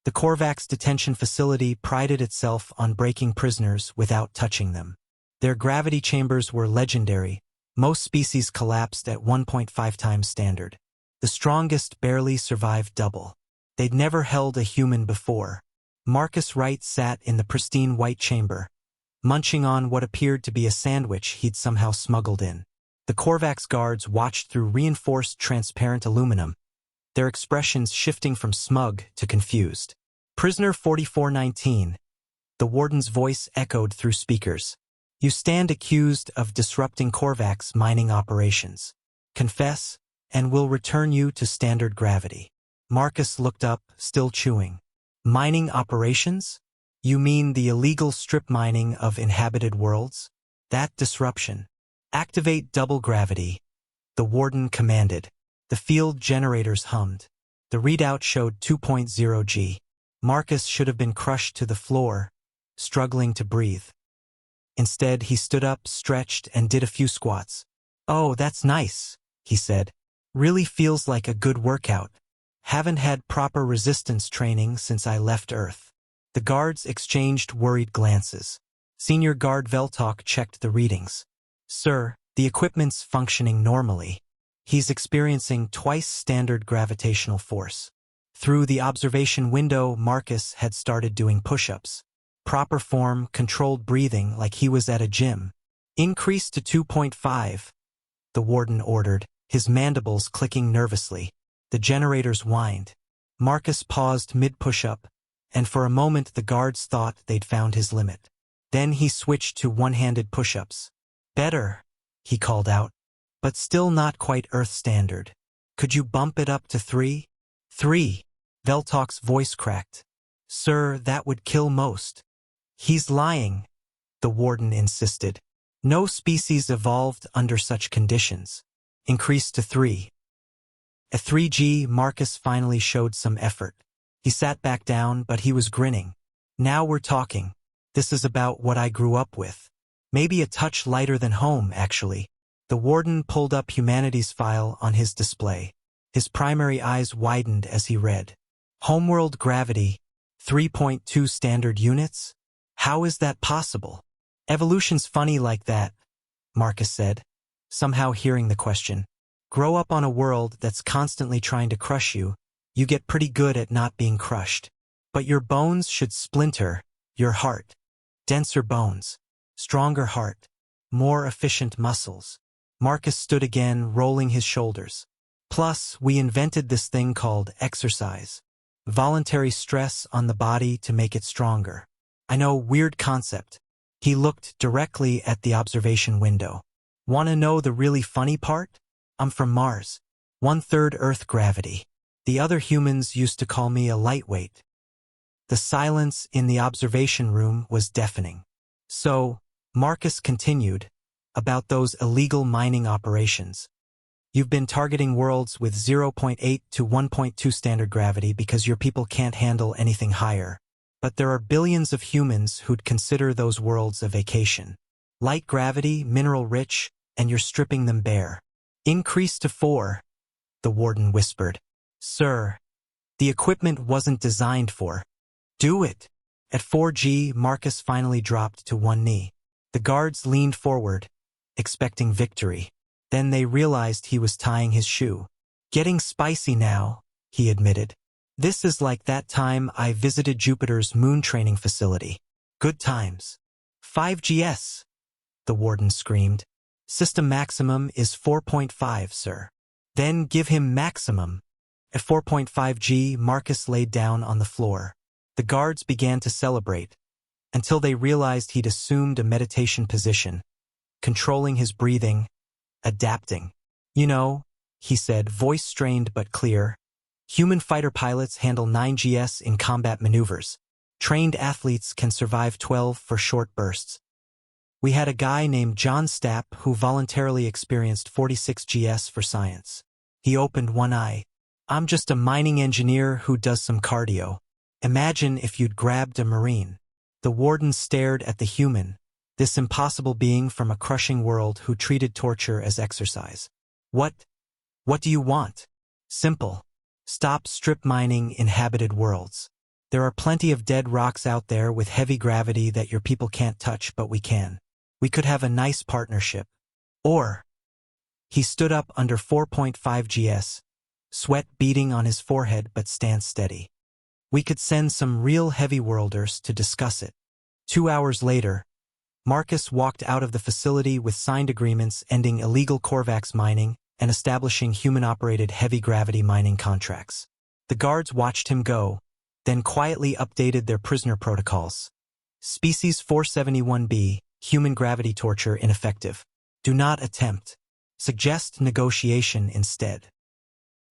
The Korvax detention facility prided itself on breaking prisoners without touching them. Their gravity chambers were legendary. Most species collapsed at 1.5 times standard. The strongest barely survived double. They'd never held a human before. Marcus Wright sat in the pristine white chamber, munching on what appeared to be a sandwich he'd somehow smuggled in. The Korvax guards watched through reinforced transparent aluminum, their expressions shifting from smug to confused. "Prisoner 4419, the warden's voice echoed through speakers. "You stand accused of disrupting Korvax mining operations. Confess, and we'll return you to standard gravity." Marcus looked up, still chewing. "Mining operations? You mean the illegal strip mining of inhabited worlds? That disruption. Activate double gravity," the warden commanded. The field generators hummed. The readout showed 2.0 G. Marcus should have been crushed to the floor, struggling to breathe. Instead, he stood up, stretched, and did a few squats. "Oh, that's nice," he said. "Really feels like a good workout. Haven't had proper resistance training since I left Earth." The guards exchanged worried glances. Senior Guard Veltok checked the readings. "Sir, the equipment's functioning normally. He's experiencing twice standard gravitational force." Through the observation window, Marcus had started doing push-ups. Proper form, controlled breathing like he was at a gym. "Increase to 2.5, the warden ordered, his mandibles clicking nervously. The generators whined. Marcus paused mid-push-up, and for a moment the guards thought they'd found his limit. Then he switched to one-handed push-ups. "Better," he called out, "but still not quite Earth standard. Could you bump it up to 3? 3. Veltok's voice cracked. "Sir, that would kill most." "He's lying," the warden insisted. "No species evolved under such conditions. Increase to 3. At 3G, Marcus finally showed some effort. He sat back down, but he was grinning. "Now we're talking. This is about what I grew up with. Maybe a touch lighter than home, actually." The warden pulled up humanities file on his display. His primary eyes widened as he read. "Homeworld gravity, 3.2 standard units? How is that possible?" "Evolution's funny like that," Marcus said, somehow hearing the question. "Grow up on a world that's constantly trying to crush you, you get pretty good at not being crushed. But your bones should splinter, your heart. Denser bones, stronger heart, more efficient muscles." Marcus stood again, rolling his shoulders. "Plus, we invented this thing called exercise. Voluntary stress on the body to make it stronger. I know, weird concept." He looked directly at the observation window. "Want to know the really funny part? I'm from Mars. 1/3 Earth gravity. The other humans used to call me a lightweight." The silence in the observation room was deafening. "So," Marcus continued, "about those illegal mining operations. You've been targeting worlds with 0.8 to 1.2 standard gravity because your people can't handle anything higher. But there are billions of humans who'd consider those worlds a vacation. Light gravity, mineral-rich, and you're stripping them bare. Increase to 4, the warden whispered. "Sir, the equipment wasn't designed for." "Do it." At 4G, Marcus finally dropped to one knee. The guards leaned forward, expecting victory. Then they realized he was tying his shoe. "Getting spicy now," he admitted. "This is like that time I visited Jupiter's moon training facility. Good times." 5GS, the warden screamed. "System maximum is 4.5, sir." "Then give him maximum." At 4.5G, Marcus laid down on the floor. The guards began to celebrate, until they realized he'd assumed a meditation position, controlling his breathing, adapting. "You know," he said, voice strained but clear, "human fighter pilots handle 9GS in combat maneuvers. Trained athletes can survive 12 for short bursts. We had a guy named John Stapp who voluntarily experienced 46GS for science." He opened one eye. "I'm just a mining engineer who does some cardio. Imagine if you'd grabbed a Marine." The warden stared at the human, this impossible being from a crushing world who treated torture as exercise. What do you want?" "Simple. Stop strip mining inhabited worlds. There are plenty of dead rocks out there with heavy gravity that your people can't touch, but we can. We could have a nice partnership. Or, he stood up under 4.5 GS, sweat beading on his forehead but stance steady. We could send some real heavy worlders to discuss it. 2 hours later, Marcus walked out of the facility with signed agreements ending illegal Korvax mining and establishing human-operated heavy-gravity mining contracts. The guards watched him go, then quietly updated their prisoner protocols. Species 471B, human gravity torture ineffective. Do not attempt. Suggest negotiation instead.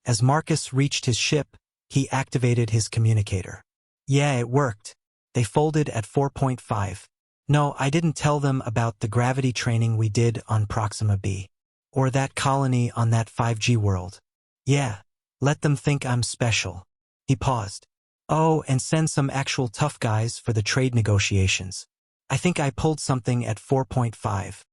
As Marcus reached his ship, he activated his communicator. Yeah, it worked. They folded at 4.5. No, I didn't tell them about the gravity training we did on Proxima B. Or that colony on that 5G world. Yeah, let them think I'm special. He paused. Oh, and send some actual tough guys for the trade negotiations. I think I pulled something at 4.5.